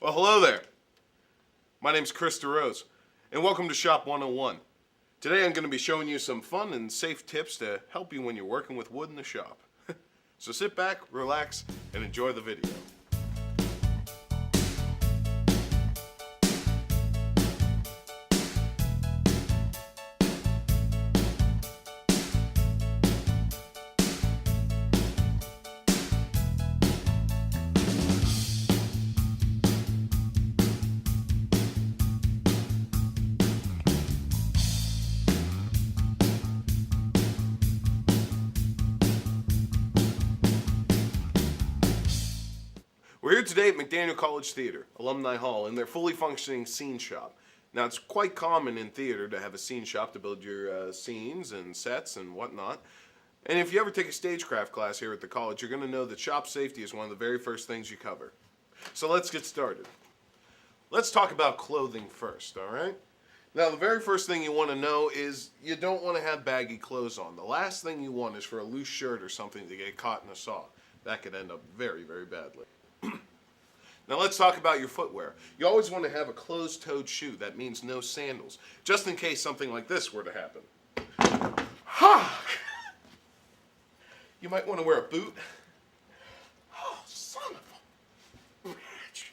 Well, hello there. My name's Chris DeRose, and welcome to Shop 101. Today I'm going to be showing you some fun and safe tips to help you when you're working with wood in the shop. So sit back, relax, and enjoy the video. We're here today at McDaniel College Theater, Alumni Hall, in their fully functioning scene shop. Now, it's quite common in theater to have a scene shop to build your scenes and sets and whatnot. And if you ever take a stagecraft class here at the college, you're going to know that shop safety is one of the very first things you cover. So let's get started. Let's talk about clothing first, all right? Now, the very first thing you want to know is you don't want to have baggy clothes on. The last thing you want is for a loose shirt or something to get caught in a saw. That could end up very, very badly. Now let's talk about your footwear. You always want to have a closed-toed shoe. That means no sandals, just in case something like this were to happen. You might want to wear a boot. Oh, son of a bitch.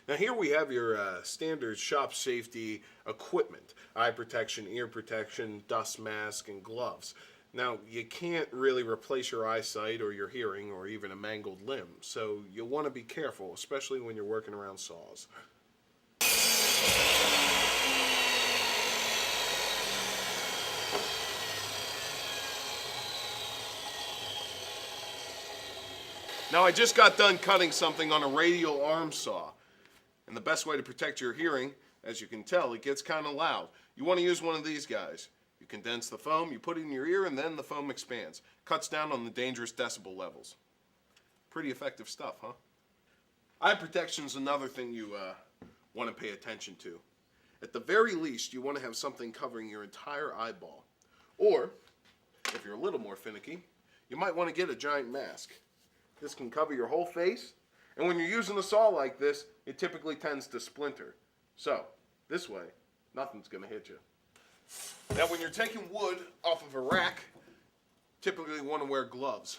Now here we have your standard shop safety equipment. Eye protection, ear protection, dust mask, and gloves. Now, you can't really replace your eyesight or your hearing or even a mangled limb, so you'll want to be careful, especially when you're working around saws. Now, I just got done cutting something on a radial arm saw, and the best way to protect your hearing, as you can tell, it gets kind of loud. You want to use one of these guys. You condense the foam, you put it in your ear, and then the foam expands. Cuts down on the dangerous decibel levels. Pretty effective stuff, huh? Eye protection is another thing you want to pay attention to. At the very least, you want to have something covering your entire eyeball. Or, if you're a little more finicky, you might want to get a giant mask. This can cover your whole face, and when you're using a saw like this, it typically tends to splinter. So, this way, nothing's going to hit you. Now, when you're taking wood off of a rack, typically you want to wear gloves.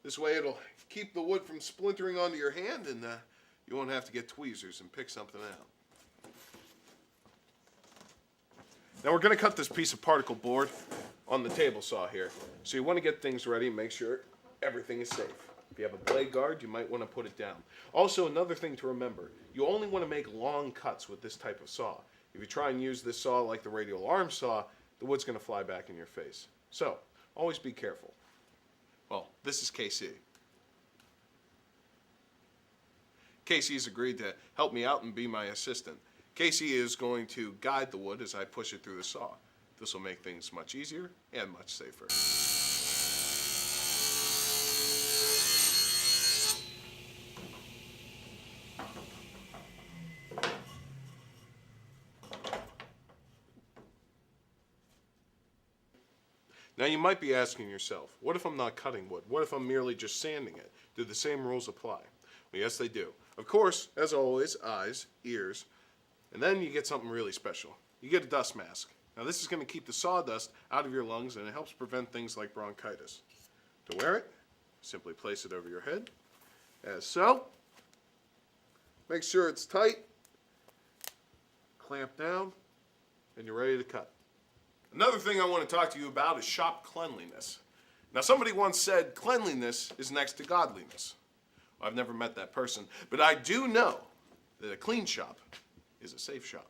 This way it'll keep the wood from splintering onto your hand, and you won't have to get tweezers and pick something out. Now we're going to cut this piece of particle board on the table saw here. So you want to get things ready and make sure everything is safe. If you have a blade guard, you might want to put it down. Also, another thing to remember, you only want to make long cuts with this type of saw. If you try and use this saw like the radial arm saw, the wood's going to fly back in your face. So, always be careful. Well, this is KC. KC's agreed to help me out and be my assistant. KC is going to guide the wood as I push it through the saw. This will make things much easier and much safer. Now you might be asking yourself, what if I'm not cutting wood? What if I'm merely just sanding it? Do the same rules apply? Well, yes, they do. Of course, as always, eyes, ears, and then you get something really special. You get a dust mask. Now this is going to keep the sawdust out of your lungs, and it helps prevent things like bronchitis. To wear it, simply place it over your head, as so. Make sure it's tight, clamp down, and you're ready to cut. Another thing I want to talk to you about is shop cleanliness. Now, somebody once said cleanliness is next to godliness. Well, I've never met that person, but I do know that a clean shop is a safe shop.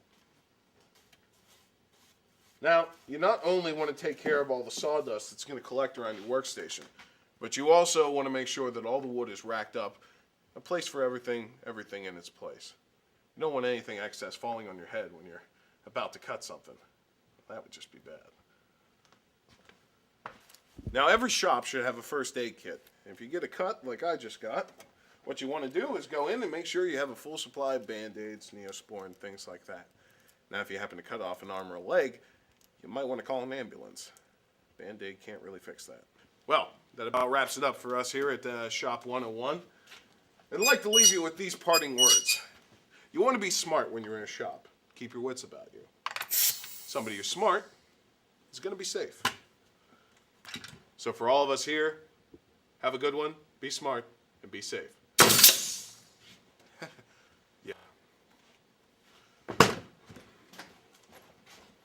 Now, you not only want to take care of all the sawdust that's going to collect around your workstation, but you also want to make sure that all the wood is racked up, a place for everything in its place. You don't want anything excess falling on your head when you're about to cut something. That would just be bad. Now, every shop should have a first aid kit. If you get a cut like I just got, what you want to do is go in and make sure you have a full supply of Band-Aids, Neosporin, things like that. Now, if you happen to cut off an arm or a leg, you might want to call an ambulance. Band-Aid can't really fix that. Well, that about wraps it up for us here at Shop 101. I'd like to leave you with these parting words. You want to be smart when you're in a shop. Keep your wits about you. Somebody who's smart is going to be safe. So for all of us here, have a good one, be smart, and be safe.